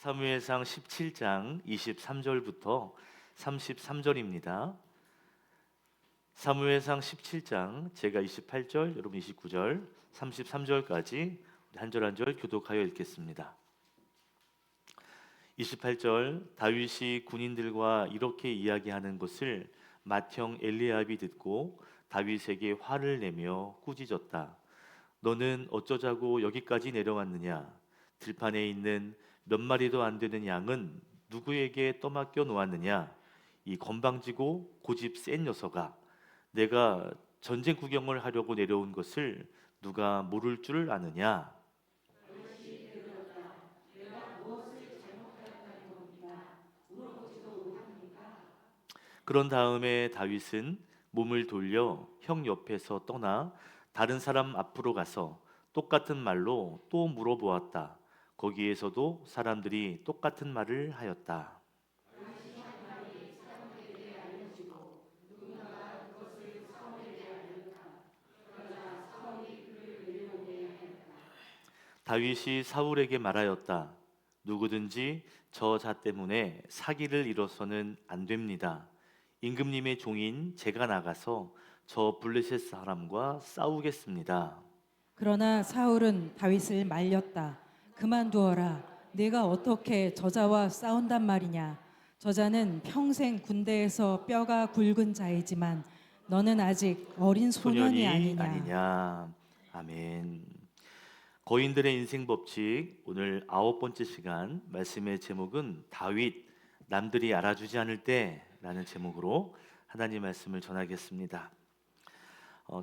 사무엘상 17장 23절부터 33절입니다. 사무엘상 17장 제가 28절, 여러분 29절, 33절까지 한 절 한 절 교독하여 읽겠습니다. 28절 다윗이 군인들과 이렇게 이야기하는 것을 맏형 엘리압이 듣고 다윗에게 화를 내며 꾸짖었다. 너는 어쩌자고 여기까지 내려왔느냐? 들판에 있는 몇 마리도 안 되는 양은 누구에게 떠맡겨 놓았느냐? 이 건방지고 고집 센 녀석아, 내가 전쟁 구경을 하려고 내려온 것을 누가 모를 줄 아느냐? 그런 다음에 다윗은 몸을 돌려 형 옆에서 떠나 다른 사람 앞으로 가서 똑같은 말로 또 물어보았다. 거기에서도 사람들이 똑같은 말을 하였다. 다윗이 사울에게 말하였다. 누구든지 저 자 때문에 사기를 이뤄서는 안 됩니다. 임금님의 종인 제가 나가서 저 블레셋 사람과 싸우겠습니다. 그러나 사울은 다윗을 말렸다. 그만두어라. 내가 어떻게 저자와 싸운단 말이냐. 저자는 평생 군대에서 뼈가 굵은 자이지만 너는 아직 어린 소년이 아니냐. 아멘. 거인들의 인생 법칙 오늘 9번째 시간 말씀의 제목은 다윗 남들이 알아주지 않을 때라는 제목으로 하나님 말씀을 전하겠습니다.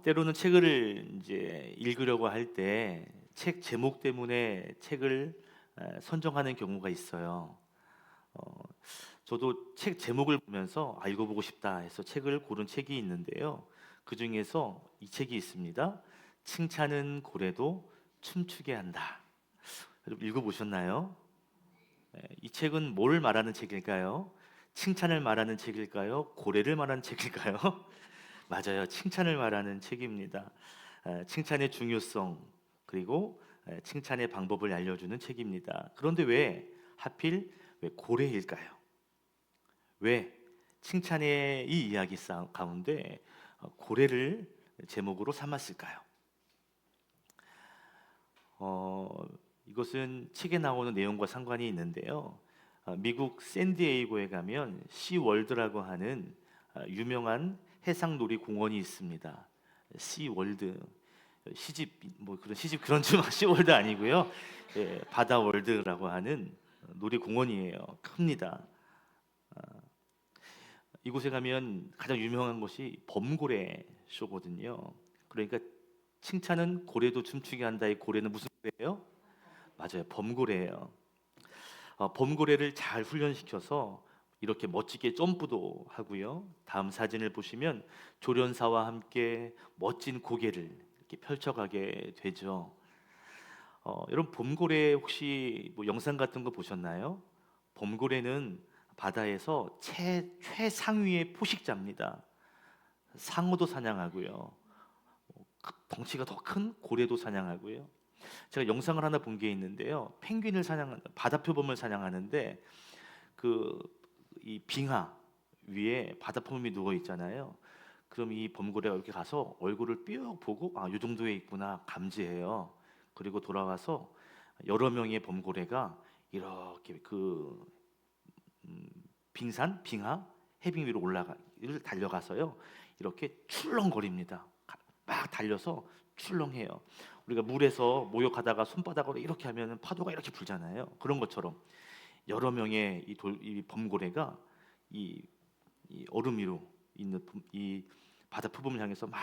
때로는 책을 이제 읽으려고 할 때 책 제목 때문에 책을 선정하는 경우가 있어요. 저도 책 제목을 보면서 읽어보고 싶다 해서 책을 고른 책이 있는데요. 그 중에서 이 책이 있습니다. 칭찬은 고래도 춤추게 한다. 여러분 읽어보셨나요? 이 책은 뭘 말하는 책일까요? 칭찬을 말하는 책일까요? 고래를 말하는 책일까요? 맞아요. 칭찬을 말하는 책입니다. 칭찬의 중요성 그리고 칭찬의 방법을 알려주는 책입니다. 그런데 왜 하필 왜 고래일까요? 왜 칭찬의 이 이야기 가운데 고래를 제목으로 삼았을까요? 이것은 책에 나오는 내용과 상관이 있는데요. 미국 샌디에이고에 가면 시월드라고 하는 유명한 해상놀이 공원이 있습니다. 시월드 시집 뭐 그런 시집 그런 좀 시월드 아니고요. 바다월드라고 하는 놀이 공원이에요. 큽니다. 이곳에 가면 가장 유명한 것이 범고래 쇼거든요. 그러니까 칭찬은 고래도 춤추게 한다의 고래는 무슨 고래예요? 맞아요. 범고래예요. 범고래를 잘 훈련시켜서 이렇게 멋지게 점프도 하고요. 다음 사진을 보시면 조련사와 함께 멋진 고개를 이렇게 펼쳐가게 되죠. 여러분 범고래 혹시 뭐 영상 같은 거 보셨나요? 범고래는 바다에서 최상위의 포식자입니다. 상어도 사냥하고요. 덩치가 더 큰 고래도 사냥하고요. 제가 영상을 하나 본 게 있는데요. 펭귄을 바다 표범을 사냥하는데 이 빙하 위에 바다 표범이 누워 있잖아요. 그럼 이 범고래가 이렇게 가서 얼굴을 뿅 보고 이 정도에 있구나 감지해요. 그리고 돌아와서 여러 명의 범고래가 이렇게 빙하 해빙 위로 달려가서요. 이렇게 출렁거립니다. 막 달려서 출렁해요. 우리가 물에서 목욕하다가 손바닥으로 이렇게 하면 파도가 이렇게 불잖아요. 그런 것처럼 여러 명의 이 범고래가 이 얼음 위로 있는 이 바다 표범을 향해서 막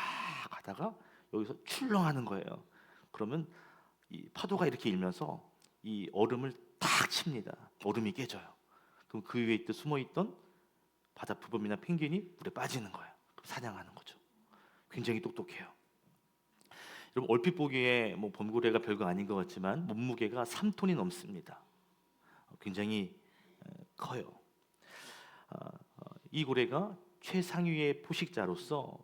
가다가 여기서 출렁하는 거예요. 그러면 이 파도가 이렇게 일면서 이 얼음을 탁 칩니다. 얼음이 깨져요. 그럼 그 위에 숨어 있던 바다 표범이나 펭귄이 물에 빠지는 거예요. 사냥하는 거죠. 굉장히 똑똑해요. 여러분 얼핏 보기에 뭐 범고래가 별거 아닌 것 같지만 몸무게가 3톤이 넘습니다. 굉장히 커요. 이 고래가 최상위의 포식자로서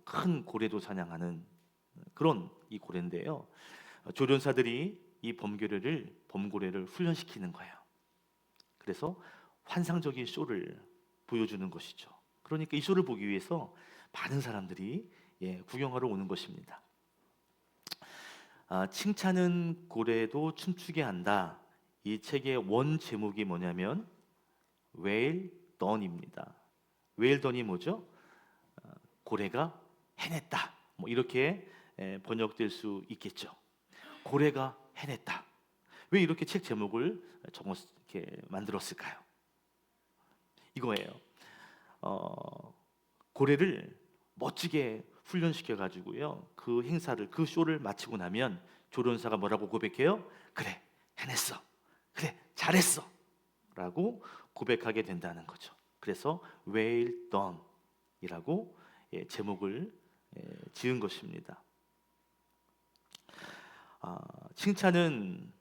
큰 고래도 사냥하는 그런 이 고래인데요. 조련사들이 이 범고래를 훈련시키는 거예요. 그래서 환상적인 쇼를 보여주는 것이죠. 그러니까 이 쇼를 보기 위해서 많은 사람들이 구경하러 오는 것입니다. 칭찬은 고래도 춤추게 한다. 이 책의 원 제목이 뭐냐면 Well Done입니다. Well Done이 뭐죠? 고래가 해냈다. 뭐 이렇게 번역될 수 있겠죠. 고래가 해냈다. 왜 이렇게 책 제목을 이렇게 만들었을까요? 이거예요. 고래를 멋지게 훈련시켜 가지고요. 그 행사를 그 쇼를 마치고 나면 조련사가 뭐라고 고백해요? 그래, 해냈어. 그래, 잘했어. 라고 고백하게 된다는 거죠. 그래서 Well done 이라고 제목을 지은 것입니다. 칭찬은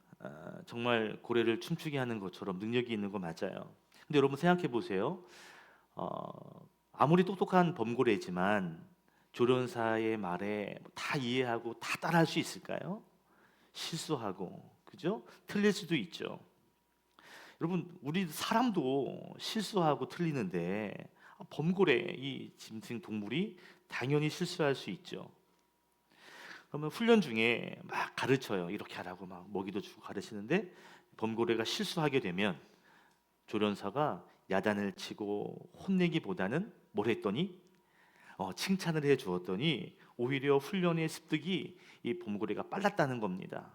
정말 고래를 춤추게 하는 것처럼 능력이 있는 거 맞아요. 근데 여러분 생각해 보세요. 아무리 똑똑한 범고래지만 조련사의 말에 다 이해하고 다 따라할 수 있을까요? 실수하고, 그죠? 틀릴 수도 있죠. 여러분, 우리 사람도 실수하고 틀리는데 범고래, 이 짐승 동물이 당연히 실수할 수 있죠. 그러면 훈련 중에 막 가르쳐요. 이렇게 하라고 막 먹이도 주고 가르치는데 범고래가 실수하게 되면 조련사가 야단을 치고 혼내기보다는 뭘 했더니 칭찬을 해 주었더니 오히려 훈련의 습득이 이 범고래가 빨랐다는 겁니다.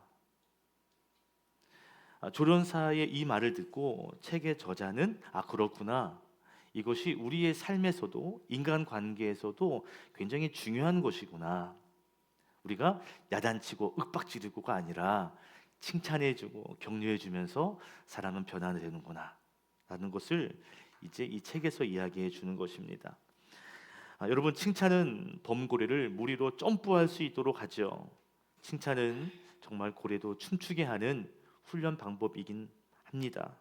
조련사의 이 말을 듣고 책의 저자는 그렇구나. 이것이 우리의 삶에서도 인간 관계에서도 굉장히 중요한 것이구나. 우리가 야단치고 윽박지르고가 아니라 칭찬해주고 격려해주면서 사람은 변화가 되는구나 라는 것을 이제 이 책에서 이야기해 주는 것입니다. 여러분, 칭찬은 범고래를 무리로 점프할 수 있도록 하죠. 칭찬은 정말 고래도 춤추게 하는 훈련 방법이긴 합니다.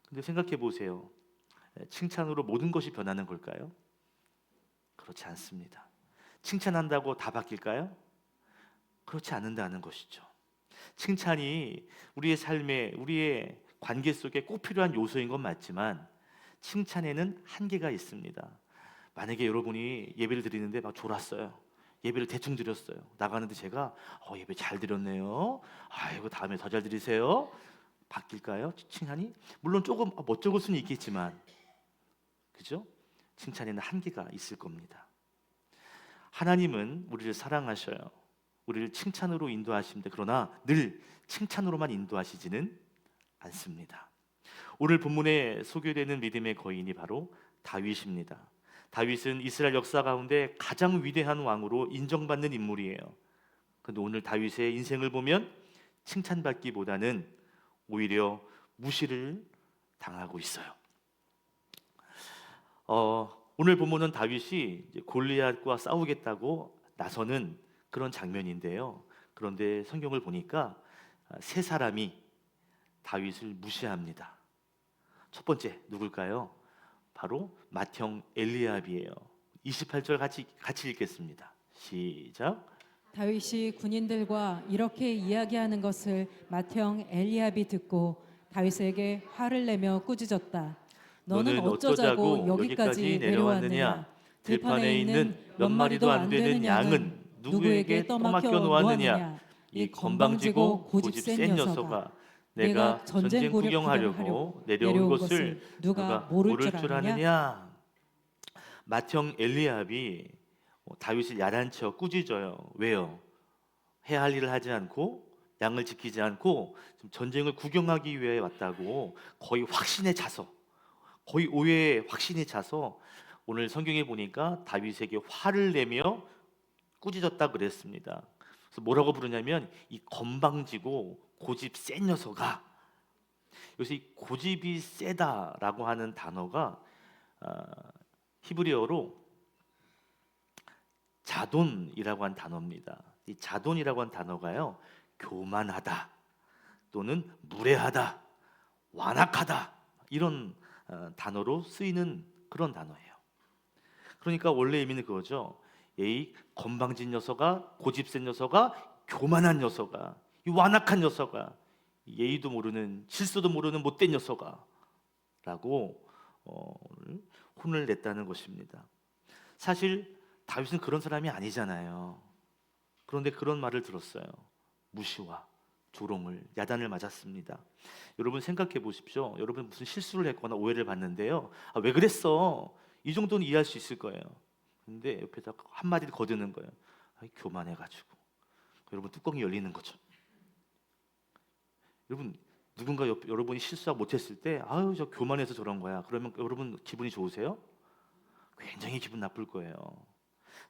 근데 생각해 보세요. 칭찬으로 모든 것이 변하는 걸까요? 그렇지 않습니다. 칭찬한다고 다 바뀔까요? 그렇지 않는다는 것이죠. 칭찬이 우리의 삶에, 우리의 관계 속에 꼭 필요한 요소인 건 맞지만 칭찬에는 한계가 있습니다. 만약에 여러분이 예배를 드리는데 막 졸았어요. 예배를 대충 드렸어요. 나가는데 제가 예배 잘 드렸네요. 아이고, 다음에 더 잘 드리세요. 바뀔까요? 칭찬이? 물론 조금 멋쩍을 수는 있겠지만, 그죠? 칭찬에는 한계가 있을 겁니다. 하나님은 우리를 사랑하셔요. 우리를 칭찬으로 인도하십니다. 그러나 늘 칭찬으로만 인도하시지는 않습니다. 오늘 본문에 소개되는 믿음의 거인이 바로 다윗입니다. 다윗은 이스라엘 역사 가운데 가장 위대한 왕으로 인정받는 인물이에요. 그런데 오늘 다윗의 인생을 보면 칭찬받기보다는 오히려 무시를 당하고 있어요. 오늘 본문은 다윗이 이제 골리앗과 싸우겠다고 나서는 그런 장면인데요. 그런데 성경을 보니까 세 사람이 다윗을 무시합니다. 첫 번째 누굴까요? 바로 맏형 엘리압이에요. 28절 같이 읽겠습니다. 시작. 다윗이 군인들과 이렇게 이야기하는 것을 맏형 엘리압이 듣고 다윗에게 화를 내며 꾸짖었다. 너는 어쩌자고 여기까지 내려왔느냐? 들판에 있는 몇 마리도 안 되는 양은 누구에게 떠맡겨 놓았느냐? 이 건방지고 고집 센 녀석아, 내가 전쟁 구경하려고 내려온 것을 누가 모를 줄 아느냐? 맏형 엘리압이 다윗을 야단쳐 꾸짖어요. 왜요? 해야 할 일을 하지 않고 양을 지키지 않고 전쟁을 구경하기 위해 왔다고 거의 확신에 차서, 거의 오해에 확신에 차서 오늘 성경에 보니까 다윗에게 화를 내며 꾸짖었다 그랬습니다. 그래서 뭐라고 부르냐면 이 건방지고 고집 센 녀석아. 여기서 이 고집이 세다라고 하는 단어가 히브리어로 자돈이라고 한 단어입니다. 이 자돈이라고 한 단어가요, 교만하다 또는 무례하다, 완악하다 이런 단어로 쓰이는 그런 단어예요. 그러니까 원래 의미는 그거죠. 이 건방진 녀석아, 고집센 녀석아, 교만한 녀석아, 이 완악한 녀석아, 예의도 모르는, 질서도 모르는 못된 녀석아. 라고 오늘 혼을 냈다는 것입니다. 사실 다윗은 그런 사람이 아니잖아요. 그런데 그런 말을 들었어요. 무시와 조롱을, 야단을 맞았습니다. 여러분 생각해 보십시오. 여러분 무슨 실수를 했거나 오해를 받는데요. 왜 그랬어? 이 정도는 이해할 수 있을 거예요. 근데 옆에다 한마디를 거드는 거예요. 교만해가지고. 여러분 뚜껑이 열리는 거죠. 여러분 누군가 여러분이 실수하고 못했을 때 아유 저 교만해서 저런 거야. 그러면 여러분 기분이 좋으세요? 굉장히 기분 나쁠 거예요.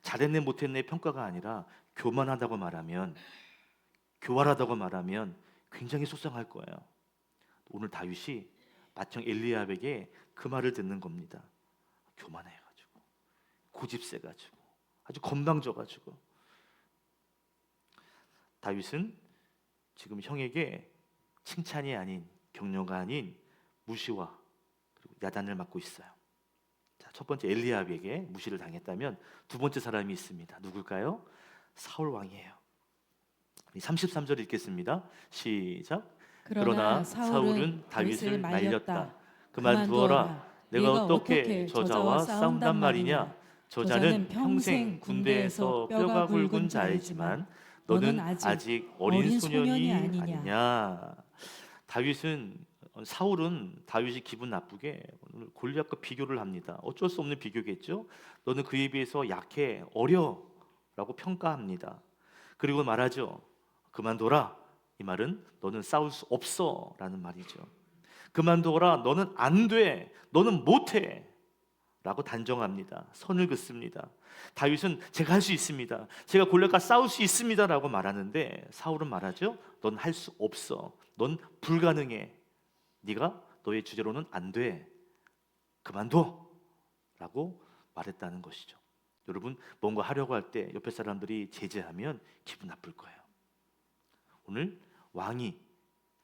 잘했네 못했네 평가가 아니라 교만하다고 말하면, 교활하다고 말하면 굉장히 속상할 거예요. 오늘 다윗이 맏형 엘리압에게 그 말을 듣는 겁니다. 교만해가지고, 고집세가지고, 아주 건방져가지고. 다윗은 지금 형에게 칭찬이 아닌, 격려가 아닌 무시와 그리고 야단을 맞고 있어요. 자, 첫 번째 엘리압에게 무시를 당했다면 두 번째 사람이 있습니다. 누굴까요? 사울 왕이에요. 33절 읽겠습니다. 시작. 그러나 사울은 다윗을 말렸다. 그만두어라. 내가 어떻게 저자와 싸운단 말이냐? 저자는 평생 군대에서 뼈가 굵은 자이지만 너는 아직 어린 소년이 아니냐? 사울은 다윗이 기분 나쁘게 오늘 골리앗과 비교를 합니다. 어쩔 수 없는 비교겠죠. 너는 그에 비해서 약해, 어려라고 평가합니다. 그리고 말하죠. 그만둬라. 이 말은 너는 싸울 수 없어라는 말이죠. 그만둬라. 너는 안 돼. 너는 못해. 라고 단정합니다. 선을 긋습니다. 다윗은 제가 할 수 있습니다. 제가 골리앗과 싸울 수 있습니다라고 말하는데 사울은 말하죠. 넌 할 수 없어. 넌 불가능해. 네가 너의 주제로는 안 돼. 그만둬. 라고 말했다는 것이죠. 여러분 뭔가 하려고 할 때 옆에 사람들이 제재하면 기분 나쁠 거예요. 오늘 왕이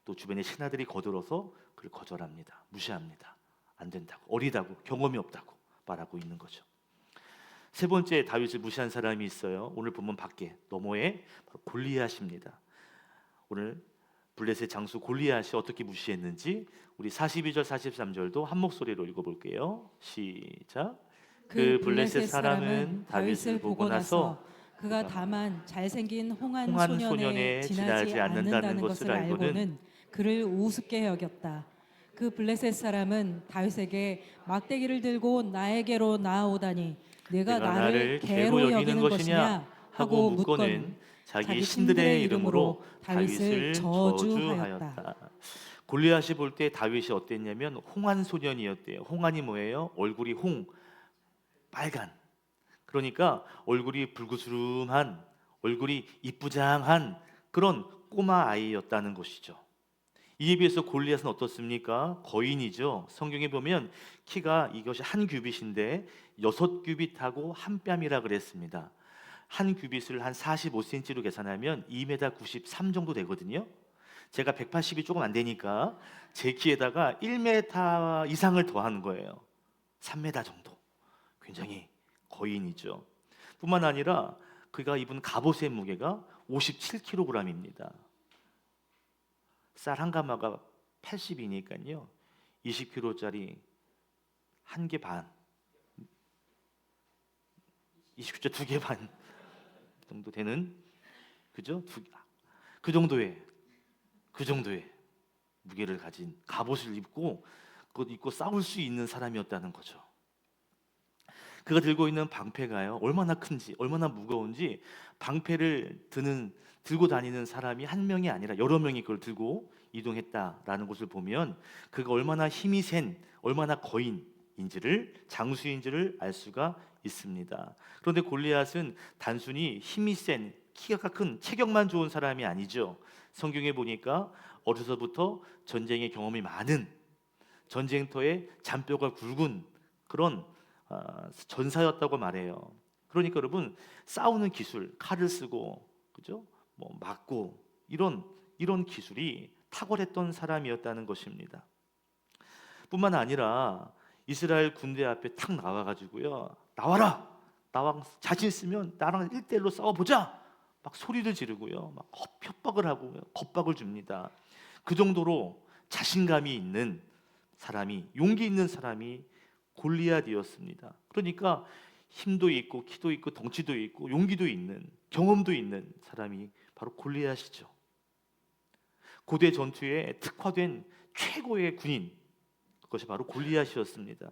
또 주변의 신하들이 거들어서 그를 거절합니다. 무시합니다. 안 된다고, 어리다고, 경험이 없다고 말하고 있는 거죠. 세 번째 다윗을 무시한 사람이 있어요. 오늘 본문 밖에 너머에 바로 골리앗입니다. 오늘 블레셋 장수 골리앗이 어떻게 무시했는지 우리 42절 43절도 한 목소리로 읽어볼게요. 시작. 그 블레셋 사람은 다윗을 보고 나서 그가 다만 잘생긴 홍한 홍한 소년에 소년에 지나지 않는다는 것을 알고는 그를 우습게 여겼다. 그 블레셋 사람은 다윗에게 막대기를 들고 나에게로 나아오다니 내가 나를 개로 여기는 것이냐 하고 묻거든 자기 신들의 이름으로 다윗을 저주하였다. 골리앗이 볼 때 다윗이 어땠냐면 홍한 소년이었대요. 홍한이 뭐예요? 얼굴이 빨간. 그러니까 얼굴이 불구스름한, 얼굴이 이쁘장한 그런 꼬마 아이였다는 것이죠. 이에 비해서 골리앗은 어떻습니까? 거인이죠. 성경에 보면 키가 이것이 한 규빗인데 6규빗하고 한 뺨이라 그랬습니다. 한 규빗을 한 45cm로 계산하면 2m 93 정도 되거든요. 제가 180이 조금 안 되니까 제 키에다가 1m 이상을 더하는 거예요. 3m 정도. 굉장히 거인이죠. 뿐만 아니라 그가 입은 갑옷의 무게가 57kg입니다. 쌀 한 가마가 80이니까요. 20kg짜리 한 개 반, 20kg 두 개 반 정도 되는, 그죠? 그 정도의 무게를 가진 갑옷을 입고 그것 입고 싸울 수 있는 사람이었다는 거죠. 그가 들고 있는 방패가요, 얼마나 큰지, 얼마나 무거운지, 방패를 들고 다니는 사람이 한 명이 아니라 여러 명이 그걸 들고 이동했다라는 것을 보면 그가 얼마나 힘이 센, 얼마나 거인인지를, 장수인지를 알 수가 있습니다. 그런데 골리앗은 단순히 힘이 센, 키가 큰, 체격만 좋은 사람이 아니죠. 성경에 보니까 어려서부터 전쟁의 경험이 많은, 전쟁터에 잔뼈가 굵은 그런 전사였다고 말해요. 그러니까 여러분 싸우는 기술, 칼을 쓰고, 그죠? 뭐 맞고 이런 기술이 탁월했던 사람이었다는 것입니다. 뿐만 아니라 이스라엘 군대 앞에 탁 나와가지고요, 나와라, 나와 자신 있으면 나랑 1대1로 싸워보자, 막 소리를 지르고요, 막 협박을 하고 겁박을 줍니다. 그 정도로 자신감이 있는 사람이, 용기 있는 사람이 골리앗이었습니다. 그러니까 힘도 있고 키도 있고 덩치도 있고 용기도 있는, 경험도 있는 사람이 바로 골리앗이죠. 고대 전투에 특화된 최고의 군인, 그것이 바로 골리앗이었습니다.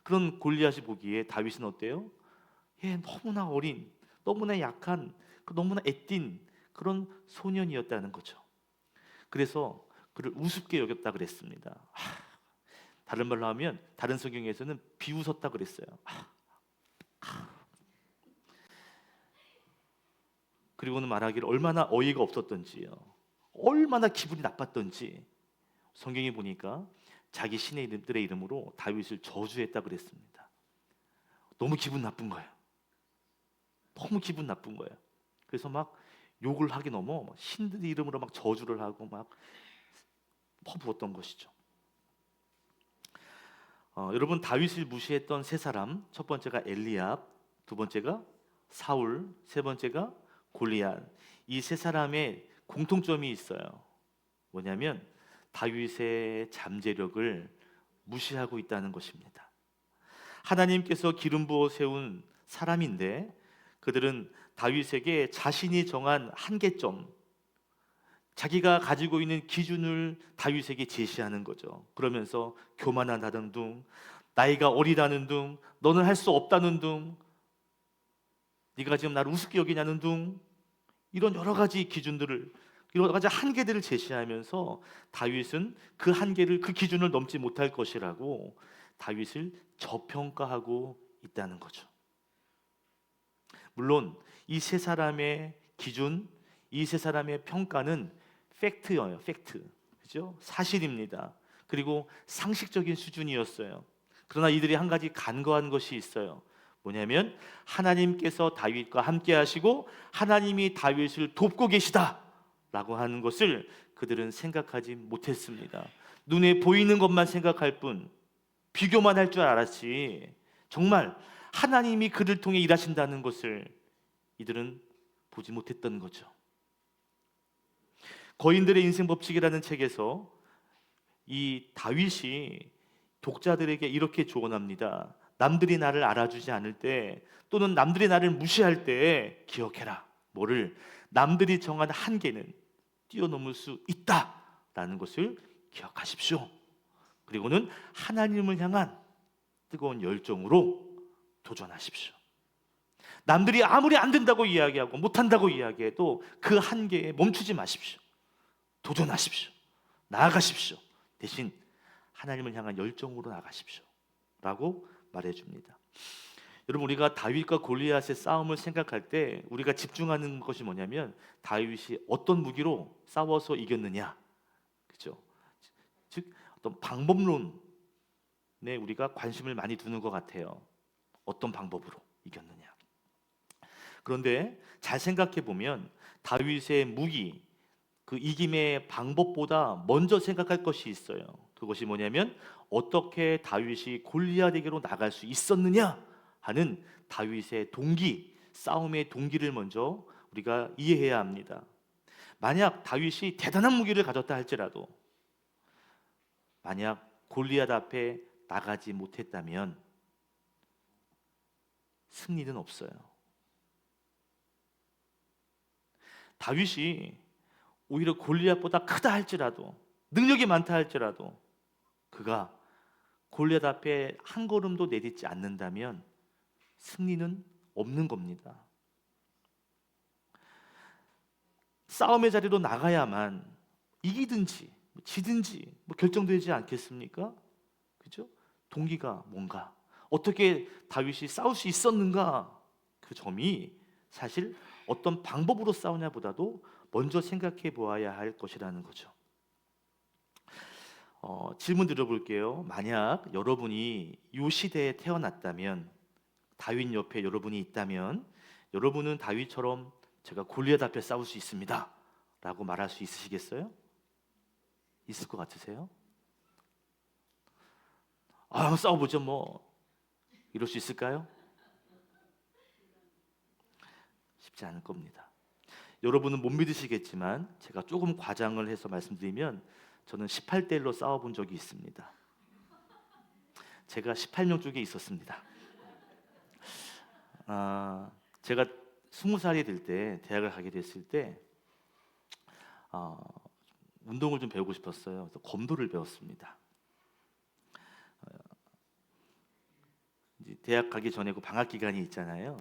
그런 골리앗이 보기에 다윗은 어때요? 너무나 어린, 너무나 약한, 너무나 애띤 그런 소년이었다는 거죠. 그래서 그를 우습게 여겼다 그랬습니다. 다른 말로 하면 다른 성경에서는 비웃었다 그랬어요. 그리고는 말하기를 얼마나 어이가 없었던지요, 얼마나 기분이 나빴던지 성경에 보니까 자기 신의들의 이름으로 다윗을 저주했다 그랬습니다. 너무 기분 나쁜 거예요. 너무 기분 나쁜 거예요. 그래서 막 욕을 하기 넘어 신들의 이름으로 막 저주를 하고 막 퍼부었던 것이죠. 여러분, 다윗을 무시했던 세 사람, 첫 번째가 엘리압, 두 번째가 사울, 세 번째가 골리앗. 이 세 사람의 공통점이 있어요. 뭐냐면 다윗의 잠재력을 무시하고 있다는 것입니다. 하나님께서 기름 부어 세운 사람인데 그들은 다윗에게 자신이 정한 한계점, 자기가 가지고 있는 기준을 다윗에게 제시하는 거죠. 그러면서 교만하다는 둥, 나이가 어리다는 둥, 너는 할 수 없다는 둥, 네가 지금 나를 우습게 여기냐는 둥, 이런 여러 가지 기준들을, 여러 가지 한계들을 제시하면서 다윗은 그 한계를, 그 기준을 넘지 못할 것이라고 다윗을 저평가하고 있다는 거죠. 물론 이 세 사람의 기준, 이 세 사람의 평가는 팩트예요. 팩트. 그죠? 사실입니다. 그리고 상식적인 수준이었어요. 그러나 이들이 한 가지 간과한 것이 있어요. 뭐냐면 하나님께서 다윗과 함께 하시고 하나님이 다윗을 돕고 계시다라고 하는 것을 그들은 생각하지 못했습니다. 눈에 보이는 것만 생각할 뿐, 비교만 할 줄 알았지 정말 하나님이 그들 통해 일하신다는 것을 이들은 보지 못했던 거죠. 거인들의 인생 법칙이라는 책에서 이 다윗이 독자들에게 이렇게 조언합니다. 남들이 나를 알아주지 않을 때, 또는 남들이 나를 무시할 때 기억해라. 뭐를? 남들이 정한 한계는 뛰어넘을 수 있다라는 것을 기억하십시오. 그리고는 하나님을 향한 뜨거운 열정으로 도전하십시오. 남들이 아무리 안 된다고 이야기하고 못한다고 이야기해도 그 한계에 멈추지 마십시오. 도전하십시오. 나아가십시오. 대신 하나님을 향한 열정으로 나가십시오 라고 말해줍니다. 여러분, 우리가 다윗과 골리앗의 싸움을 생각할 때 우리가 집중하는 것이 뭐냐면 다윗이 어떤 무기로 싸워서 이겼느냐, 그렇죠? 즉 어떤 방법론에 우리가 관심을 많이 두는 것 같아요. 어떤 방법으로 이겼느냐. 그런데 잘 생각해 보면 다윗의 무기, 그 이김의 방법보다 먼저 생각할 것이 있어요. 그것이 뭐냐면 어떻게 다윗이 골리앗에게로 나갈 수 있었느냐 하는 다윗의 동기, 싸움의 동기를 먼저 우리가 이해해야 합니다. 만약 다윗이 대단한 무기를 가졌다 할지라도, 만약 골리앗 앞에 나가지 못했다면 승리는 없어요. 다윗이 오히려 골리앗보다 크다 할지라도, 능력이 많다 할지라도 그가 골리앗 앞에 한 걸음도 내딛지 않는다면 승리는 없는 겁니다. 싸움의 자리로 나가야만 이기든지 지든지 결정되지 않겠습니까? 그죠? 동기가 뭔가, 어떻게 다윗이 싸울 수 있었는가, 그 점이 사실 어떤 방법으로 싸우냐보다도 먼저 생각해 보아야 할 것이라는 거죠. 질문 드려볼게요. 만약 여러분이 이 시대에 태어났다면, 다윗 옆에 여러분이 있다면, 여러분은 다윗처럼 제가 골리앗 앞에 싸울 수 있습니다 라고 말할 수 있으시겠어요? 있을 것 같으세요? 싸워보죠 뭐, 이럴 수 있을까요? 쉽지 않을 겁니다. 여러분은 못 믿으시겠지만 제가 조금 과장을 해서 말씀드리면 저는 18대 1로 싸워본 적이 있습니다. 제가 18명 쪽에 있었습니다. 제가 20살이 될 때 대학을 가게 됐을 때 운동을 좀 배우고 싶었어요. 그래서 검도를 배웠습니다. 이제 대학 가기 전에 그 방학 기간이 있잖아요.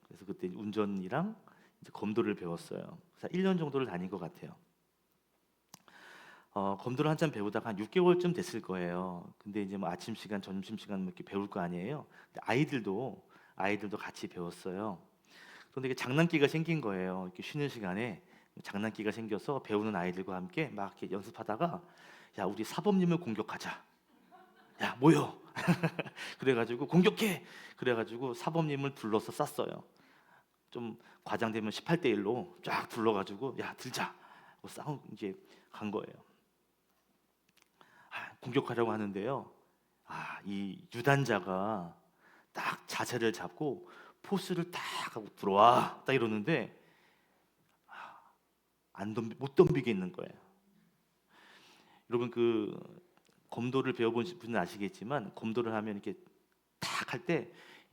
그래서 그때 운전이랑 이제 검도를 배웠어요. 그래서 1년 정도를 다닌 것 같아요. 검도를 한참 배우다가 한 6개월쯤 됐을 거예요. 근데 이제 뭐 아침 시간, 점심 시간 뭐 이렇게 배울 거 아니에요. 근데 아이들도 같이 배웠어요. 그런데 이게 장난기가 생긴 거예요. 이렇게 쉬는 시간에 장난기가 생겨서 배우는 아이들과 함께 막 이렇게 연습하다가 야, 우리 사범님을 공격하자. 야, 모여. 그래가지고 공격해. 그래가지고 사범님을 불러서 쐈어요. 좀 과장되면 18대 1로 쫙 불러가지고 야, 들자. 하고 싸우 이제 간 거예요. 공격하려고 하는데요. 이 유단자가 딱 자세를 잡고 포스를 딱 하고 들어와 딱 이러는데 못 덤비게 있는 거예요. 여러분 그 검도를 배워본 분은 아시겠지만 검도를 하면 이렇게 딱 할 때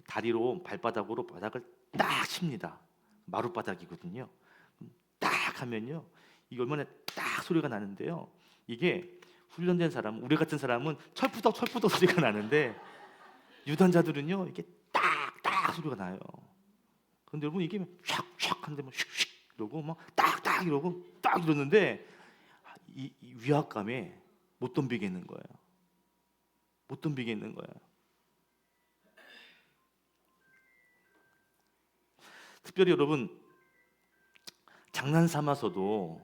다리로 발바닥으로 바닥을 딱 칩니다. 마룻바닥이거든요. 딱 하면요 이게 얼마나 딱 소리가 나는데요. 이게 훈련된 사람, 우리 같은 사람은 철푸덕 소리가 나는데 유단자들은요 이게 딱딱 소리가 나요. 근데 여러분 이게 샥샥 하는데 막 슉슉 이러고 막 딱딱 이러고 딱 이러는데 이 위압감에 못 덤비겠는 거예요. 못 덤비겠는 거예요. 특별히 여러분 장난 삼아서도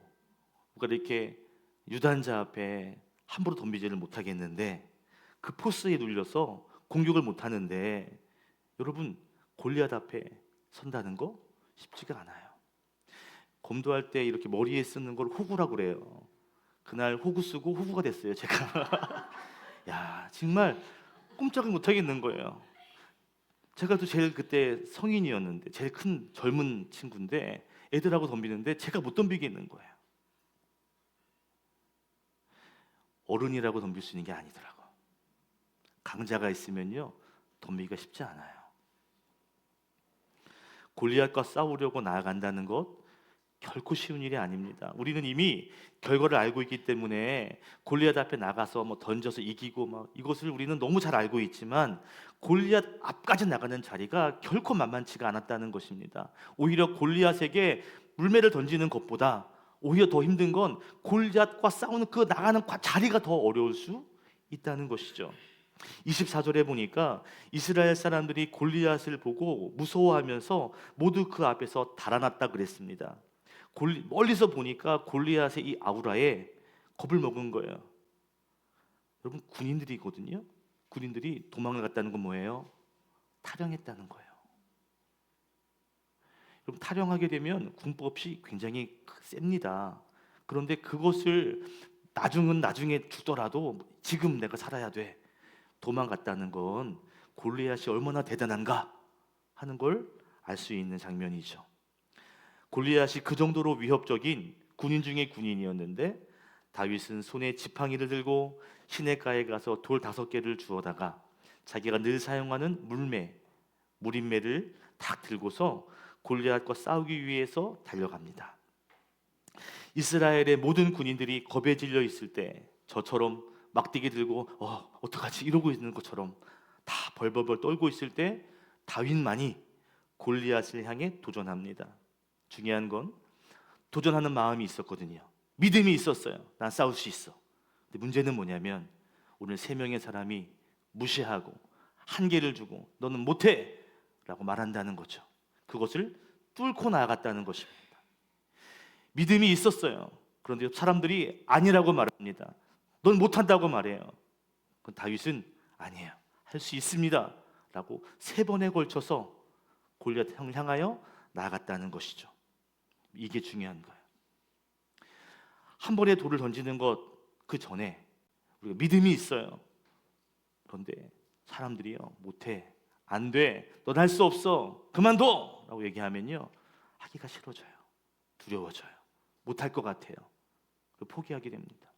우리가 이렇게 유단자 앞에 함부로 덤비지를 못하겠는데 그 포스에 눌려서 공격을 못하는데 여러분 골리앗 앞에 선다는 거 쉽지가 않아요. 검도할 때 이렇게 머리에 쓰는 걸 호구라고 그래요. 그날 호구 쓰고 호구가 됐어요 제가. 야 정말 꼼짝을 못하겠는 거예요. 제가 또 제일 그때 성인이었는데 제일 큰 젊은 친구인데 애들하고 덤비는데 제가 못 덤비겠는 거예요. 어른이라고 덤빌 수 있는 게 아니더라고. 강자가 있으면요 덤비기가 쉽지 않아요. 골리앗과 싸우려고 나아간다는 것 결코 쉬운 일이 아닙니다. 우리는 이미 결과를 알고 있기 때문에 골리앗 앞에 나가서 뭐 던져서 이기고 막 이것을 우리는 너무 잘 알고 있지만 골리앗 앞까지 나가는 자리가 결코 만만치가 않았다는 것입니다. 오히려 골리앗에게 물매를 던지는 것보다 오히려 더 힘든 건 골리앗과 싸우는 그 나가는 자리가 더 어려울 수 있다는 것이죠. 24절에 보니까 이스라엘 사람들이 골리앗을 보고 무서워하면서 모두 그 앞에서 달아났다 그랬습니다. 멀리서 보니까 골리앗의 이 아우라에 겁을 먹은 거예요. 여러분 군인들이거든요. 군인들이 도망을 갔다는 건 뭐예요? 탈영했다는 거예요. 여러분 탈영하게 되면 군법이 굉장히 셉니다. 그런데 그것을 나중에 죽더라도 지금 내가 살아야 돼. 도망갔다는 건 골리앗이 얼마나 대단한가 하는 걸 알 수 있는 장면이죠. 골리앗이 그 정도로 위협적인 군인 중의 군인이었는데 다윗은 손에 지팡이를 들고 시냇가에 가서 돌 5개를 주워다가 자기가 늘 사용하는 무림매를 탁 들고서 골리앗과 싸우기 위해서 달려갑니다. 이스라엘의 모든 군인들이 겁에 질려 있을 때 저처럼 막대기 들고 어떡하지 이러고 있는 것처럼 다 벌벌벌 떨고 있을 때 다윗만이 골리앗을 향해 도전합니다. 중요한 건 도전하는 마음이 있었거든요. 믿음이 있었어요. 난 싸울 수 있어. 근데 문제는 뭐냐면 오늘 3명의 사람이 무시하고 한계를 주고 너는 못해 라고 말한다는 거죠. 그것을 뚫고 나아갔다는 것입니다. 믿음이 있었어요. 그런데 사람들이 아니라고 말합니다. 넌 못한다고 말해요. 그럼 다윗은 아니에요. 할 수 있습니다. 라고 3번에 걸쳐서 골리앗을 향하여 나아갔다는 것이죠. 이게 중요한 거예요. 한 번에 돌을 던지는 것 그 전에 우리가 믿음이 있어요. 그런데 사람들이요 못해, 안 돼, 넌 할 수 없어, 그만둬 라고 얘기하면요 하기가 싫어져요. 두려워져요. 못할 것 같아요. 포기하게 됩니다.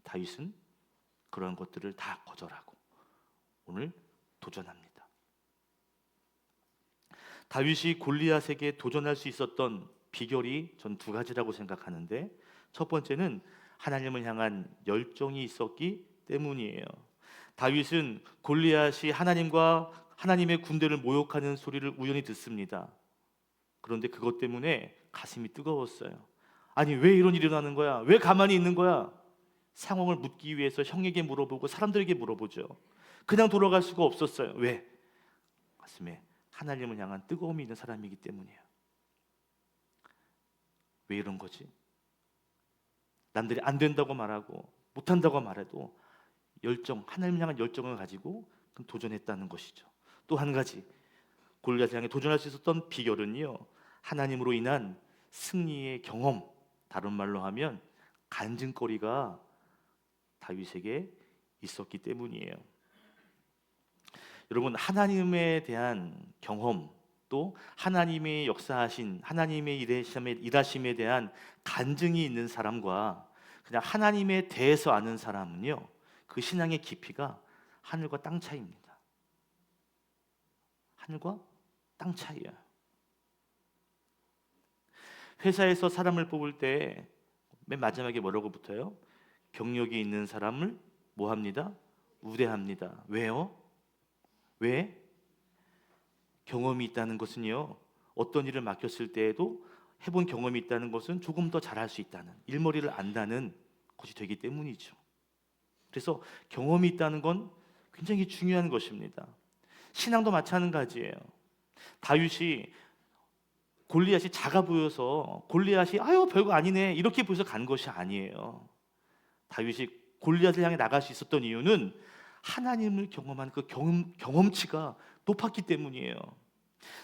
다윗은 그런 것들을 다 거절하고 오늘 도전합니다. 다윗이 골리앗에게 도전할 수 있었던 비결이 전 두 가지라고 생각하는데, 첫 번째는 하나님을 향한 열정이 있었기 때문이에요. 다윗은 골리앗이 하나님의 군대를 모욕하는 소리를 우연히 듣습니다. 그런데 그것 때문에 가슴이 뜨거웠어요. 아니, 왜 이런 일이 일어나는 거야? 왜 가만히 있는 거야? 상황을 묻기 위해서 형에게 물어보고 사람들에게 물어보죠. 그냥 돌아갈 수가 없었어요. 왜? 가슴에 하나님을 향한 뜨거움이 있는 사람이기 때문이에요. 왜 이런 거지? 남들이 안 된다고 말하고 못한다고 말해도 하나님을 향한 열정을 가지고 도전했다는 것이죠. 또 한 가지, 골리앗을 향해 도전할 수 있었던 비결은요, 하나님으로 인한 승리의 경험, 다른 말로 하면 간증거리가 다윗에게 있었기 때문이에요. 여러분, 하나님에 대한 경험, 또 하나님의 역사하신 하나님의 일하심에 대한 간증이 있는 사람과 그냥 하나님에 대해서 아는 사람은요, 그 신앙의 깊이가 하늘과 땅 차이입니다. 하늘과 땅 차이야. 회사에서 사람을 뽑을 때 맨 마지막에 뭐라고 붙어요? 경력이 있는 사람을 뭐 합니다? 우대합니다. 왜요? 왜? 경험이 있다는 것은요, 어떤 일을 맡겼을 때에도 해본 경험이 있다는 것은 조금 더 잘할 수 있다는, 일머리를 안다는 것이 되기 때문이죠. 그래서 경험이 있다는 건 굉장히 중요한 것입니다. 신앙도 마찬가지예요. 다윗이 골리앗이 작아 보여서 골리앗이 아유 별거 아니네 이렇게 보여서 간 것이 아니에요. 다윗이 골리앗을 향해 나갈 수 있었던 이유는 하나님을 경험한 그 경험치가 높았기 때문이에요.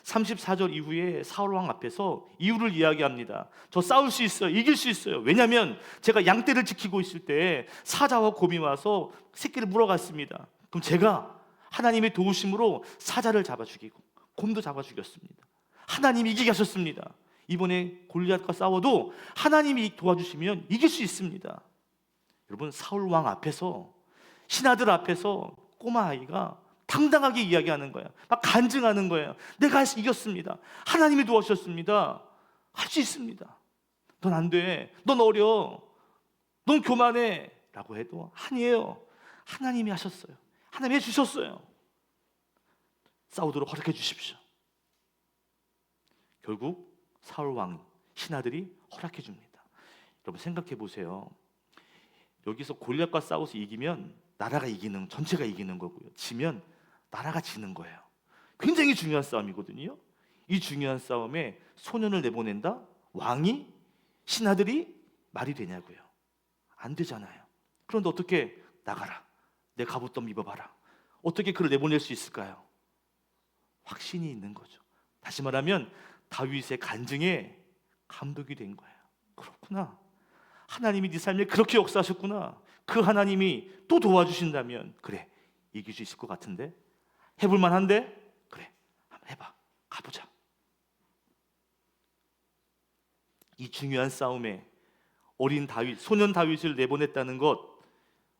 34절 이후에 사울 왕 앞에서 이유를 이야기합니다. 저 싸울 수 있어요. 이길 수 있어요. 왜냐하면 제가 양떼를 지키고 있을 때 사자와 곰이 와서 새끼를 물어갔습니다. 그럼 제가 하나님의 도우심으로 사자를 잡아 죽이고 곰도 잡아 죽였습니다. 하나님이 이기게 하셨습니다. 이번에 골리앗과 싸워도 하나님이 도와주시면 이길 수 있습니다. 여러분, 사울 왕 앞에서, 신하들 앞에서 꼬마 아이가 당당하게 이야기하는 거예요. 막 간증하는 거예요. 내가 이겼습니다. 하나님이 도와주셨습니다. 할 수 있습니다. 넌 안 돼. 넌 어려. 넌 교만해. 라고 해도 아니에요. 하나님이 하셨어요. 하나님이 해주셨어요. 싸우도록 허락해 주십시오. 결국 사울 왕, 신하들이 허락해 줍니다. 여러분 생각해 보세요. 여기서 골리앗과 싸워서 이기면 나라가 이기는, 전체가 이기는 거고요. 지면 나라가 지는 거예요. 굉장히 중요한 싸움이거든요. 이 중요한 싸움에 소년을 내보낸다? 왕이? 신하들이? 말이 되냐고요. 안 되잖아요. 그런데 어떻게 나가라, 내 갑옷도 입어봐라, 어떻게 그를 내보낼 수 있을까요? 확신이 있는 거죠. 다시 말하면 다윗의 간증에 감동이 된 거예요. 그렇구나, 하나님이 네 삶에 그렇게 역사하셨구나. 그 하나님이 또 도와주신다면 그래, 이길 수 있을 것 같은데, 해볼 만한데, 그래 한번 해봐, 가보자. 이 중요한 싸움에 어린 다윗, 소년 다윗을 내보냈다는 것,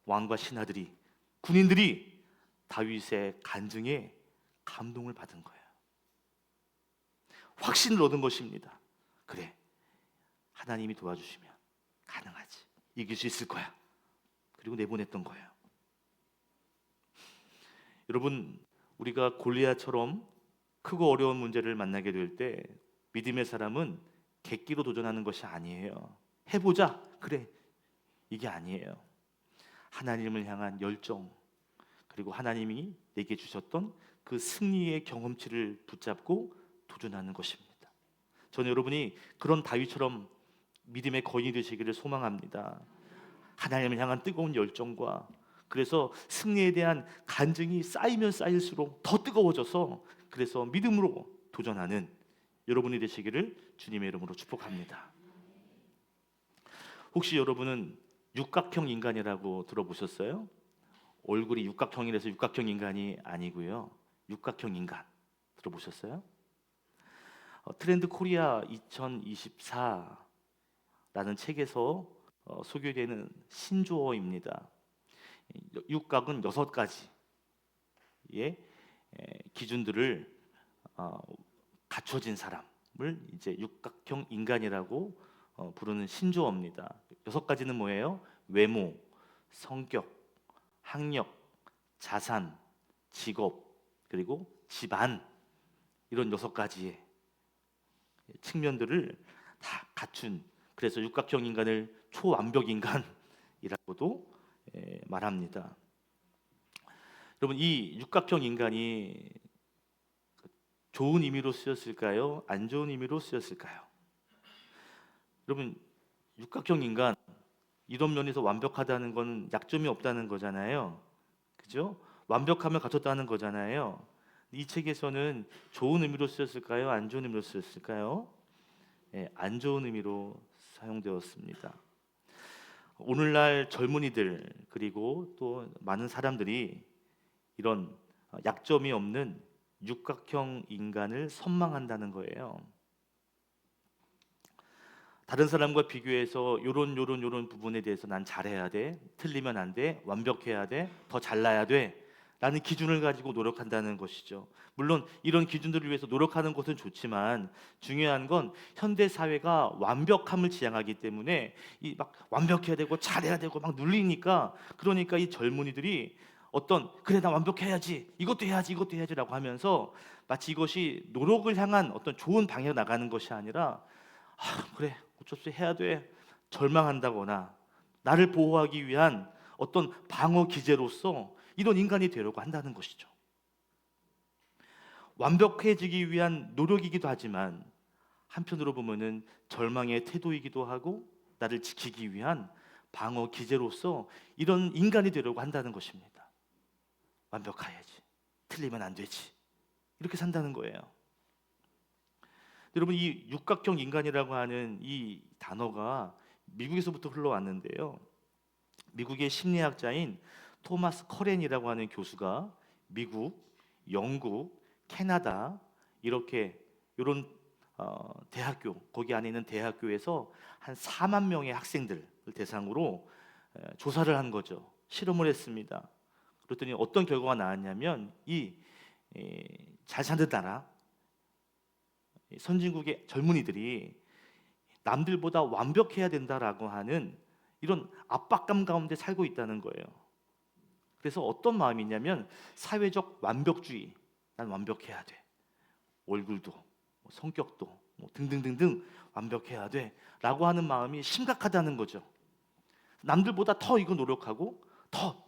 왕과 신하들이, 군인들이 다윗의 간증에 감동을 받은 거예요. 확신을 얻은 것입니다. 그래, 하나님이 도와주시면 가능하지, 이길 수 있을 거야. 그리고 내보냈던 거예요. 여러분, 우리가 골리앗처럼 크고 어려운 문제를 만나게 될 때 믿음의 사람은 객기로 도전하는 것이 아니에요. 해보자, 그래, 이게 아니에요. 하나님을 향한 열정, 그리고 하나님이 내게 주셨던 그 승리의 경험치를 붙잡고 도전하는 것입니다. 저는 여러분이 그런 다윗처럼 믿음의 거인이 되시기를 소망합니다. 하나님을 향한 뜨거운 열정과, 그래서 승리에 대한 간증이 쌓이면 쌓일수록 더 뜨거워져서, 그래서 믿음으로 도전하는 여러분이 되시기를 주님의 이름으로 축복합니다. 혹시 여러분은 육각형 인간이라고 들어보셨어요? 얼굴이 육각형이라서 육각형 인간이 아니고요, 육각형 인간 들어보셨어요? 트렌드 코리아 2024라는 책에서 소개되는 신조어입니다. 육각은 6가지, 기준들을 갖춰진 사람을 이제 육각형 인간이라고 부르는 신조어입니다. 6가지는 뭐예요? 외모, 성격, 학력, 자산, 직업, 그리고 집안, 이런 6가지의 측면들을 다 갖춘, 그래서 육각형 인간을 초완벽 인간이라고도 말합니다. 여러분, 이 육각형 인간이 좋은 의미로 쓰였을까요? 안 좋은 의미로 쓰였을까요? 여러분, 육각형 인간, 이런 면에서 완벽하다는 건 약점이 없다는 거잖아요. 그죠? 완벽함을 갖췄다는 거잖아요. 이 책에서는 좋은 의미로 쓰였을까요? 안 좋은 의미로 쓰였을까요? 안 좋은 의미로 사용되었습니다. 오늘날 젊은이들, 그리고 또 많은 사람들이 이런 약점이 없는 육각형 인간을 선망한다는 거예요. 다른 사람과 비교해서 요런 부분에 대해서 난 잘해야 돼, 틀리면 안 돼, 완벽해야 돼, 더 잘나야 돼 라는 기준을 가지고 노력한다는 것이죠. 물론 이런 기준들을 위해서 노력하는 것은 좋지만, 중요한 건 현대 사회가 완벽함을 지향하기 때문에 이 막 완벽해야 되고 잘해야 되고 막 눌리니까, 그러니까 이 젊은이들이 그래 나 완벽해야지, 이것도 해야지, 이것도 해야지라고 하면서 마치 이것이 노력을 향한 어떤 좋은 방향으로 나가는 것이 아니라, 그래 어쩔 수 없이 해야 돼, 절망한다거나 나를 보호하기 위한 어떤 방어 기제로서 이런 인간이 되려고 한다는 것이죠. 완벽해지기 위한 노력이기도 하지만, 한편으로 보면은 절망의 태도이기도 하고 나를 지키기 위한 방어 기제로서 이런 인간이 되려고 한다는 것입니다. 완벽해야지, 틀리면 안 되지, 이렇게 산다는 거예요. 여러분, 이 육각형 인간이라고 하는 이 단어가 미국에서부터 흘러왔는데요. 미국의 심리학자인 토마스 커렌이라고 하는 교수가 미국, 영국, 캐나다 이렇게 이런 대학교, 거기 안에 있는 대학교에서 한 4만 명의 학생들을 대상으로 조사를 한 거죠. 실험을 했습니다. 그랬더니 어떤 결과가 나왔냐면, 잘 사는 나라 선진국의 젊은이들이 남들보다 완벽해야 된다라고 하는 이런 압박감 가운데 살고 있다는 거예요. 그래서 어떤 마음이 있냐면, 사회적 완벽주의, 난 완벽해야 돼, 얼굴도 성격도 등등등등 완벽해야 돼 라고 하는 마음이 심각하다는 거죠. 남들보다 더 이거 노력하고 더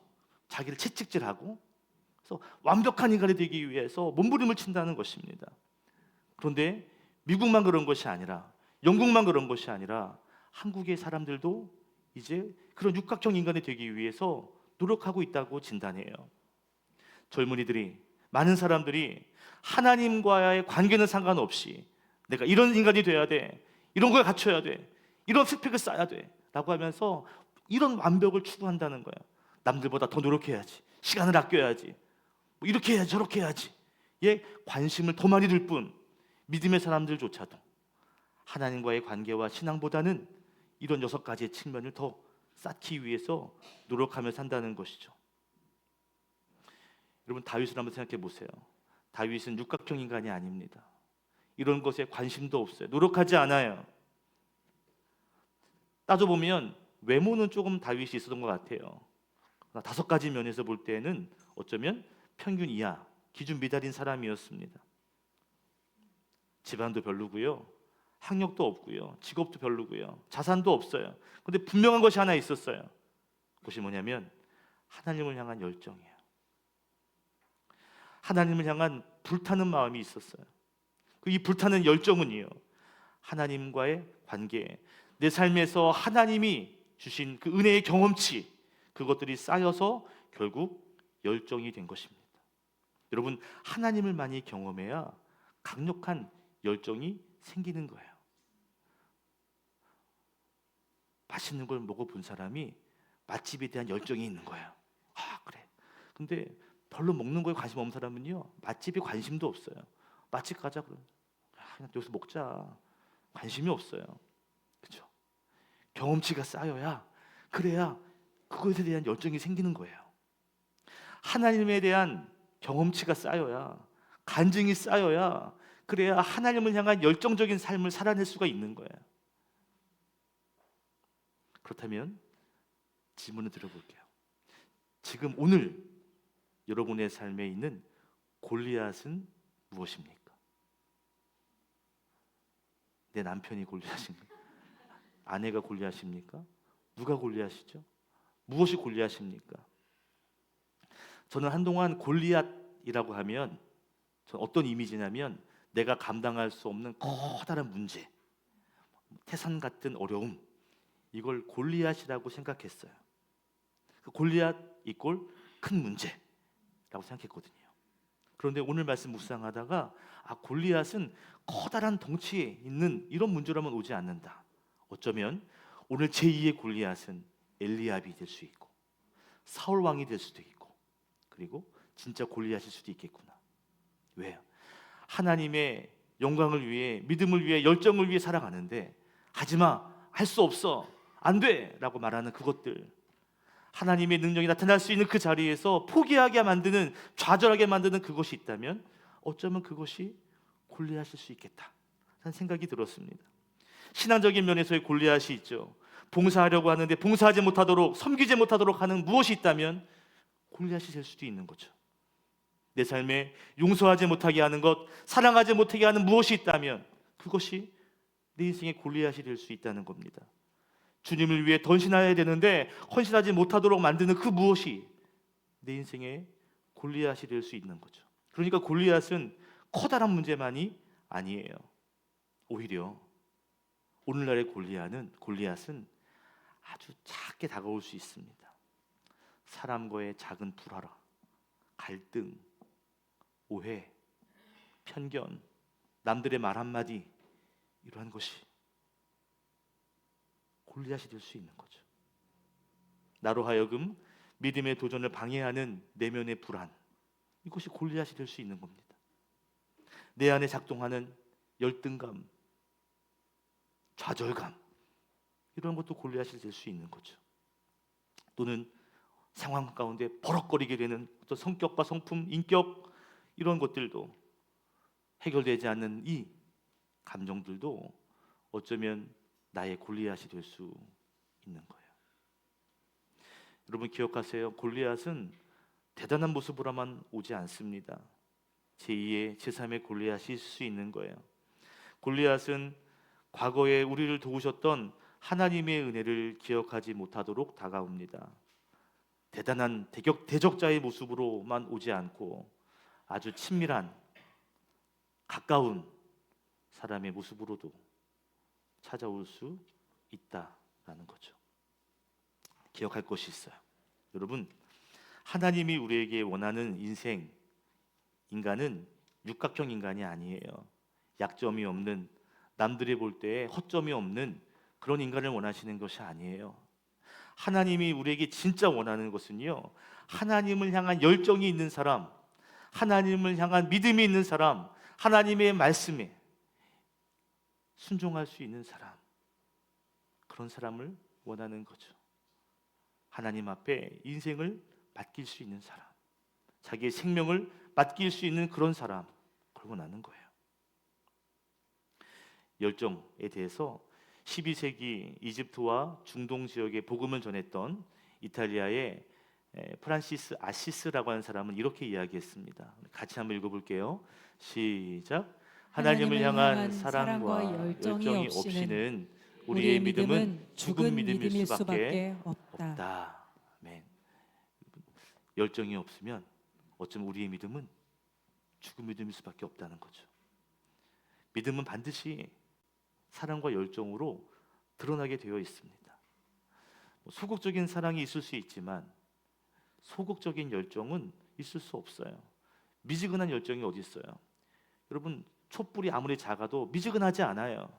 자기를 채찍질하고, 그래서 완벽한 인간이 되기 위해서 몸부림을 친다는 것입니다. 그런데 미국만 그런 것이 아니라, 영국만 그런 것이 아니라, 한국의 사람들도 이제 그런 육각형 인간이 되기 위해서 노력하고 있다고 진단해요. 젊은이들이, 많은 사람들이 하나님과의 관계는 상관없이 내가 이런 인간이 돼야 돼, 이런 걸 갖춰야 돼, 이런 스펙을 쌓아야 돼 라고 하면서 이런 완벽을 추구한다는 거예요. 남들보다 더 노력해야지, 시간을 아껴야지, 이렇게 해야지, 저렇게 해야지, 관심을 더 많이 둘 뿐, 믿음의 사람들조차도 하나님과의 관계와 신앙보다는 이런 6가지의 측면을 더 쌓기 위해서 노력하며 산다는 것이죠. 여러분, 다윗을 한번 생각해 보세요. 다윗은 육각형 인간이 아닙니다. 이런 것에 관심도 없어요. 노력하지 않아요. 따져보면 외모는 조금 다윗이 있었던 것 같아요. 5가지 면에서 볼 때는 어쩌면 평균 이하, 기준 미달인 사람이었습니다. 집안도 별로고요, 학력도 없고요, 직업도 별로고요, 자산도 없어요. 그런데 분명한 것이 하나 있었어요. 그것이 뭐냐면 하나님을 향한 열정이에요. 하나님을 향한 불타는 마음이 있었어요. 이 불타는 열정은요, 하나님과의 관계, 내 삶에서 하나님이 주신 그 은혜의 경험치, 그것들이 쌓여서 결국 열정이 된 것입니다. 여러분, 하나님을 많이 경험해야 강력한 열정이 생기는 거예요. 맛있는 걸 먹어본 사람이 맛집에 대한 열정이 있는 거예요. 그래. 근데 별로 먹는 거에 관심 없는 사람은요, 맛집에 관심도 없어요. 맛집 가자 그러면 그냥 여기서 먹자, 관심이 없어요. 그렇죠? 경험치가 쌓여야, 그래야 그것에 대한 열정이 생기는 거예요. 하나님에 대한 경험치가 쌓여야, 간증이 쌓여야, 그래야 하나님을 향한 열정적인 삶을 살아낼 수가 있는 거예요. 그렇다면 질문을 드려볼게요. 지금 오늘 여러분의 삶에 있는 골리앗은 무엇입니까? 내 남편이 골리앗입니까? 아내가 골리앗입니까? 누가 골리앗이죠? 무엇이 골리앗입니까? 저는 한동안 골리앗이라고 하면 저는 어떤 이미지냐면 내가 감당할 수 없는 커다란 문제, 태산 같은 어려움, 이걸 골리앗이라고 생각했어요. 그 골리앗 이꼴 큰 문제라고 생각했거든요. 그런데 오늘 말씀 묵상하다가 골리앗은 커다란 덩치에 있는 이런 문제라면 오지 않는다. 어쩌면 오늘 제2의 골리앗은 엘리압이 될 수 있고 사울 왕이 될 수도 있고, 그리고 진짜 골리앗일 수도 있겠구나. 왜요? 하나님의 영광을 위해, 믿음을 위해, 열정을 위해 살아가는데 하지마, 할 수 없어, 안 돼 라고 말하는 그것들, 하나님의 능력이 나타날 수 있는 그 자리에서 포기하게 만드는, 좌절하게 만드는 그것이 있다면 어쩌면 그것이 골리앗일 수 있겠다 하는 생각이 들었습니다. 신앙적인 면에서의 골리앗이 있죠. 봉사하려고 하는데 봉사하지 못하도록, 섬기지 못하도록 하는 무엇이 있다면 골리앗이 될 수도 있는 거죠. 내 삶에 용서하지 못하게 하는 것, 사랑하지 못하게 하는 무엇이 있다면 그것이 내 인생의 골리앗이 될 수 있다는 겁니다. 주님을 위해 헌신해야 되는데 헌신하지 못하도록 만드는 그 무엇이 내 인생의 골리앗이 될 수 있는 거죠. 그러니까 골리앗은 커다란 문제만이 아니에요. 오히려 오늘날의 골리앗은 아주 작게 다가올 수 있습니다. 사람과의 작은 불화라, 갈등, 오해, 편견, 남들의 말 한마디, 이러한 것이 골리앗이 될 수 있는 거죠. 나로 하여금 믿음의 도전을 방해하는 내면의 불안, 이것이 골리앗이 될 수 있는 겁니다. 내 안에 작동하는 열등감, 좌절감, 이런 것도 골리앗이 될 수 있는 거죠. 또는 상황 가운데 버럭거리게 되는 어떤 성격과 성품, 인격, 이런 것들도, 해결되지 않는 이 감정들도 어쩌면 나의 골리앗이 될 수 있는 거예요. 여러분 기억하세요. 골리앗은 대단한 모습으로만 오지 않습니다. 제2의, 제3의 골리앗이 있을 수 있는 거예요. 골리앗은 과거에 우리를 도우셨던 하나님의 은혜를 기억하지 못하도록 다가옵니다. 대단한 대적자의 모습으로만 오지 않고 아주 친밀한, 가까운 사람의 모습으로도 찾아올 수 있다라는 거죠. 기억할 것이 있어요. 여러분, 하나님이 우리에게 원하는 인간은 육각형 인간이 아니에요. 약점이 없는, 남들이 볼 때 허점이 없는 그런 인간을 원하시는 것이 아니에요. 하나님이 우리에게 진짜 원하는 것은요, 하나님을 향한 열정이 있는 사람, 하나님을 향한 믿음이 있는 사람, 하나님의 말씀에 순종할 수 있는 사람, 그런 사람을 원하는 거죠. 하나님 앞에 인생을 맡길 수 있는 사람, 자기의 생명을 맡길 수 있는 그런 사람, 그걸 원하는 거예요. 열정에 대해서 12세기 이집트와 중동 지역에 복음을 전했던 이탈리아의 프란시스 아시스라고 하는 사람은 이렇게 이야기했습니다. 같이 한번 읽어볼게요. 시작. 하나님을 향한 사랑과 열정이 없이는 우리의 믿음은 죽은 믿음일 수밖에 없다. 아멘. 열정이 없으면 어쩌면 우리의 믿음은 죽은 믿음일 수밖에 없다는 거죠. 믿음은 반드시 사랑과 열정으로 드러나게 되어 있습니다. 소극적인 사랑이 있을 수 있지만 소극적인 열정은 있을 수 없어요. 미지근한 열정이 어디 있어요? 여러분, 촛불이 아무리 작아도 미지근하지 않아요.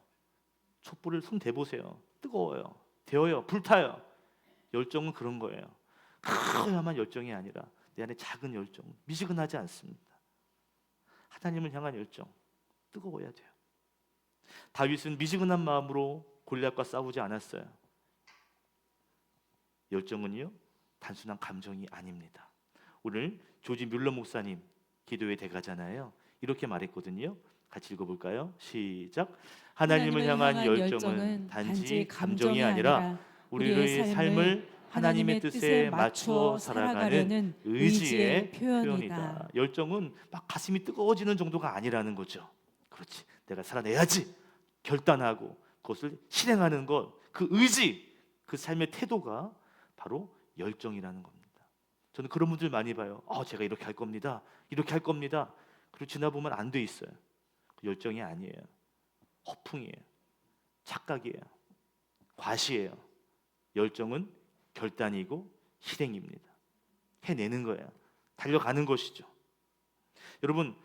촛불을 손 대보세요. 뜨거워요. 데워요. 불타요. 열정은 그런 거예요. 커야만 열정이 아니라 내 안에 작은 열정, 미지근하지 않습니다. 하나님을 향한 열정, 뜨거워야 돼요. 다윗은 미지근한 마음으로 골리앗과 싸우지 않았어요. 열정은요, 단순한 감정이 아닙니다. 오늘 조지 뮬러 목사님 기도의 대가잖아요. 이렇게 말했거든요. 같이 읽어볼까요? 시작. 하나님을 향한 열정은 단지 감정이 아니라 우리의 삶을 하나님의 뜻에 맞추어 살아가는 의지의 표현이다. 열정은 막 가슴이 뜨거워지는 정도가 아니라는 거죠. 그렇지, 내가 살아내야지 결단하고 그것을 실행하는 것, 그 의지, 그 삶의 태도가 바로 열정이라는 겁니다. 저는 그런 분들 많이 봐요. 제가 이렇게 할 겁니다. 이렇게 할 겁니다. 그리고 지나보면 안 돼 있어요. 그 열정이 아니에요. 허풍이에요. 착각이에요. 과시예요. 열정은 결단이고 실행입니다. 해내는 거예요. 달려가는 것이죠. 여러분,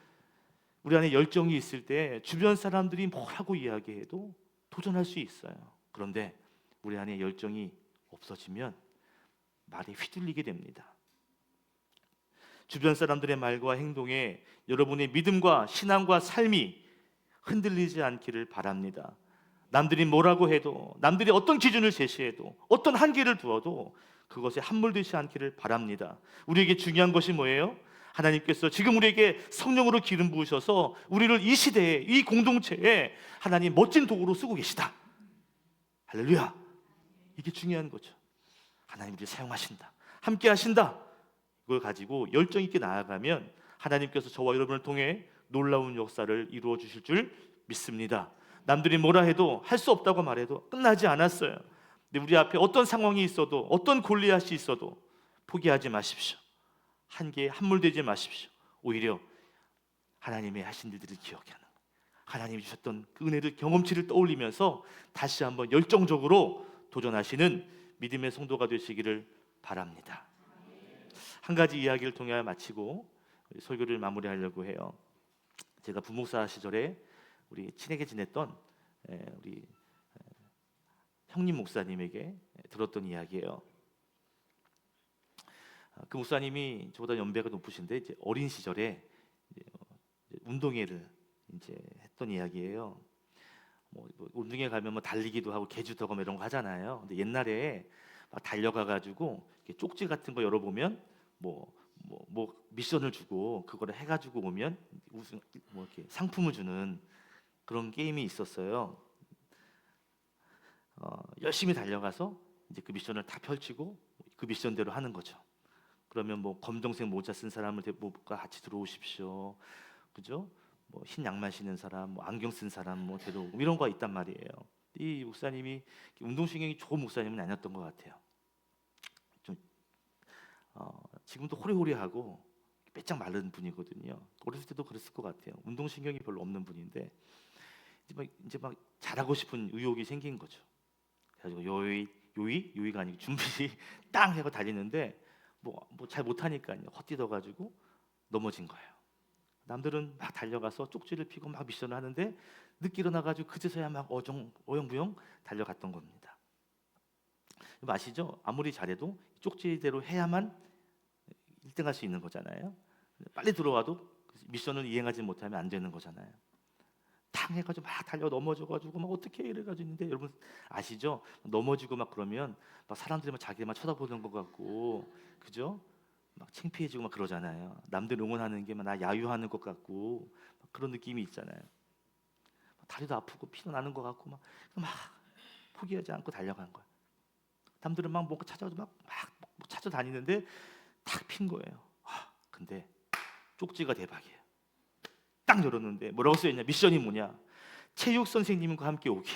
우리 안에 열정이 있을 때 주변 사람들이 뭐라고 이야기해도 도전할 수 있어요. 그런데 우리 안에 열정이 없어지면 말에 휘둘리게 됩니다. 주변 사람들의 말과 행동에 여러분의 믿음과 신앙과 삶이 흔들리지 않기를 바랍니다. 남들이 뭐라고 해도, 남들이 어떤 기준을 제시해도, 어떤 한계를 두어도 그것에 함몰되지 않기를 바랍니다. 우리에게 중요한 것이 뭐예요? 하나님께서 지금 우리에게 성령으로 기름 부으셔서 우리를 이 시대에, 이 공동체에 하나님 멋진 도구로 쓰고 계시다. 할렐루야. 이게 중요한 거죠. 하나님 우리를 사용하신다. 함께 하신다. 이걸 가지고 열정 있게 나아가면 하나님께서 저와 여러분을 통해 놀라운 역사를 이루어 주실 줄 믿습니다. 남들이 뭐라 해도, 할 수 없다고 말해도 끝나지 않았어요. 근데 우리 앞에 어떤 상황이 있어도, 어떤 골리앗이 있어도 포기하지 마십시오. 한계에 함몰되지 마십시오. 오히려 하나님의 하신 일들을 기억하는, 하나님이 주셨던 그 은혜를, 경험치를 떠올리면서 다시 한번 열정적으로 도전하시는 믿음의 성도가 되시기를 바랍니다. 한 가지 이야기를 통해 마치고 설교를 마무리하려고 해요. 제가 부목사 시절에 우리 친하게 지냈던 우리 형님 목사님에게 들었던 이야기예요. 그 목사님이 저보다 연배가 높으신데 이제 어린 시절에 운동회를 이제 했던 이야기예요. 뭐 운동회 가면 뭐 달리기도 하고 개주도 하고 이런 거 하잖아요. 근데 옛날에 막 달려가가지고 쪽지 같은 거 열어보면 뭐 미션을 주고 그거를 해가지고 오면 우승 뭐 이렇게 상품을 주는 그런 게임이 있었어요. 열심히 달려가서 이제 그 미션을 다 펼치고 그 미션대로 하는 거죠. 그러면 뭐 검정색 모자 쓴 사람을 같이 들어오십시오. 그죠? 뭐 흰 양말 신는 사람, 뭐 안경 쓴 사람 뭐 데려오고 이런 거 있단 말이에요. 이 목사님이 운동신경이 좋은 목사님은 아니었던 것 같아요. 좀 지금도 호리호리하고 빼짝 마른 분이거든요. 어렸을 때도 그랬을 것 같아요. 운동신경이 별로 없는 분인데 이제 막 잘하고 싶은 의욕이 생긴 거죠. 그래가지고 요의가 아니고 준비 땅 하고 달리는데 뭐 잘 못하니까 헛디뎌가지고 넘어진 거예요. 남들은 막 달려가서 쪽지를 피고 막 미션을 하는데 늦게 일어나가지고 그제서야 막 어영부영 달려갔던 겁니다. 이거 아시죠? 아무리 잘해도 쪽지대로 해야만 1등할 수 있는 거잖아요. 빨리 들어와도 미션을 이행하지 못하면 안 되는 거잖아요. 탕 해가지고 막 달려 넘어져가지고 막 어떻게 이래가지고 있는데 여러분 아시죠? 넘어지고 막 그러면 막 사람들이 막 자기만 쳐다보는 것 같고, 그죠? 막 창피해지고 막 그러잖아요. 남들 응원하는 게 막 나 야유하는 것 같고 막 그런 느낌이 있잖아요. 다리도 아프고 피도 나는 것 같고 막 포기하지 않고 달려간 거야. 남들은 막 뭔가 찾아도 막 찾아다니는데 탁 핀 거예요. 근데 쪽지가 대박이에요. 딱 열었는데 뭐라고 써있냐? 미션이 뭐냐? 체육 선생님과 함께 오기.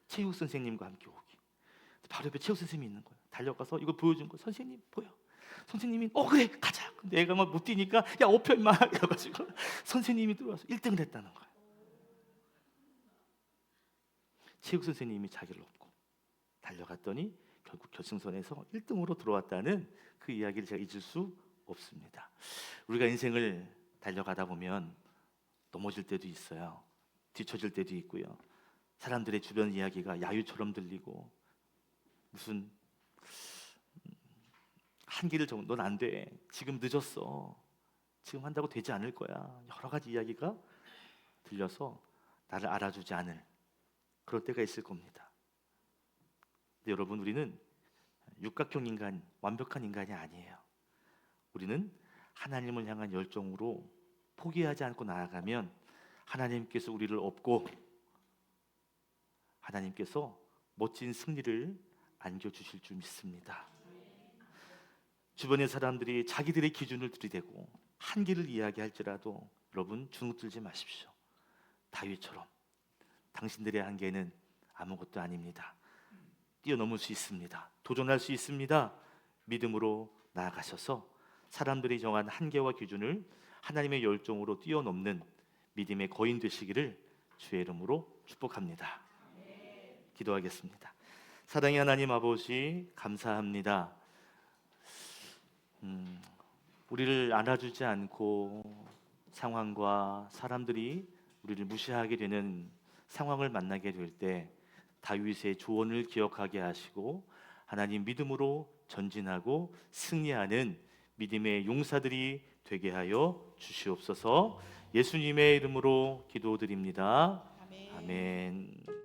체육 선생님과 함께 오기. 바로 옆에 체육 선생님이 있는 거예요. 달려가서 이걸 보여준 거예요. 선생님 보여. 선생님이 그래 가자. 근데 애가 막 못 뛰니까 야 업혀 임마 이래가지고 선생님이 들어와서 1등을 했다는 거예요. 체육 선생님이 자기를 업고 달려갔더니 결국 결승선에서 1등으로 들어왔다는 그 이야기를 제가 잊을 수 없습니다. 우리가 인생을 달려가다 보면 넘어질 때도 있어요. 뒤처질 때도 있고요. 사람들의 주변 이야기가 야유처럼 들리고 무슨 한기를 넌 안 돼. 지금 늦었어. 지금 한다고 되지 않을 거야. 여러 가지 이야기가 들려서 나를 알아주지 않을 그럴 때가 있을 겁니다. 근데 여러분 우리는 육각형 인간, 완벽한 인간이 아니에요. 우리는 하나님을 향한 열정으로 포기하지 않고 나아가면 하나님께서 우리를 업고 하나님께서 멋진 승리를 안겨주실 줄 믿습니다. 주변의 사람들이 자기들의 기준을 들이대고 한계를 이야기할지라도 여러분 주눅들지 마십시오. 다윗처럼 당신들의 한계는 아무것도 아닙니다. 뛰어넘을 수 있습니다. 도전할 수 있습니다. 믿음으로 나아가셔서 사람들이 정한 한계와 기준을 하나님의 열정으로 뛰어넘는 믿음의 거인 되시기를 주의 이름으로 축복합니다. 기도하겠습니다. 사랑의 하나님 아버지, 감사합니다. 우리를 알아주지 않고 상황과 사람들이 우리를 무시하게 되는 상황을 만나게 될 때 다윗의 조언을 기억하게 하시고 하나님 믿음으로 전진하고 승리하는 믿음의 용사들이 되게 하여 주시옵소서. 예수님의 이름으로 기도드립니다. 아멘.